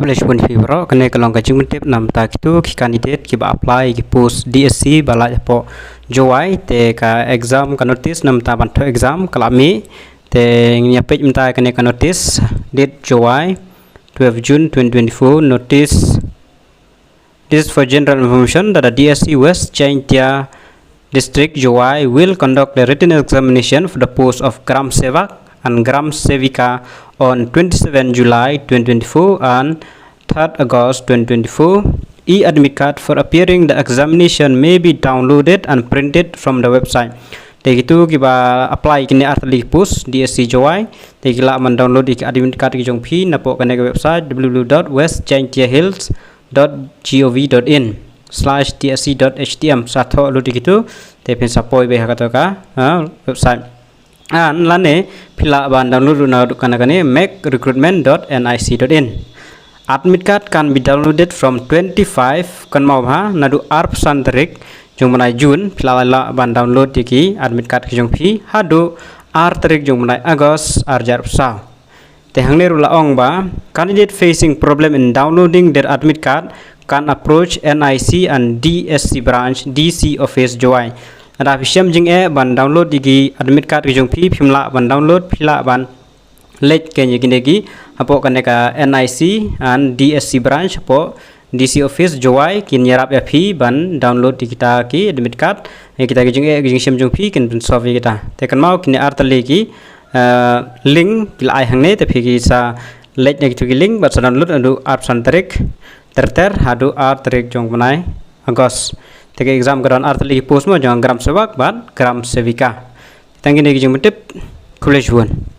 college pun fibro kene kalong kajing mentip nam ta kitu ki candidate ki ba apply ki post DSC bala po Jowai te ka exam ka notice nam ta ban tho exam kalami te nya page mta kene ka notice date Jowai 12 June 2024 notice. This is for general information that the DSC West Jaintia District Jowai will conduct the written examination for the post of Gram Sevak and Gram Sevika on 27 July 2024 and 3rd August 2024. E-admit card for appearing the examination may be downloaded and printed from the website. Begitu kita apply kini artli post Dsc Jowai. Kita man download admit card kijong pi napok kene website www.westjaintiahills.gov.in/dsc.htm satho lu dikitu tepen sapoi be hakatoka website. An lane pila ban download na kanakane makerecruitment.nic.in. Admit card can be downloaded from 25 kan mau ha nadu arp santarik jong manai June pila la ban download diki admit card kijong pi hadu ar tarik jong manai August arjar sa. Tehang rula ong ba candidate facing problem in downloading their admit card can approach NIC and DSC branch DC office Jowai. Ada fisyam jing ban download digi admit card kijong pi pimla ban download pila ban late kenye ginegi apo kaneka NIC and DSC branch apo DC office Jowai kin yarap ya pi ban download di kita ki admit card kita kijong syam jong pi kin solve kita tekan mau kin artali ki link pila ai hangne te phi sa late nek tu link bat download adu app santarik terter hadu tarik jong manai Agos tege exam garan artali post mo jong gram sevak bat gram sevika tangin nek jong mentip college 1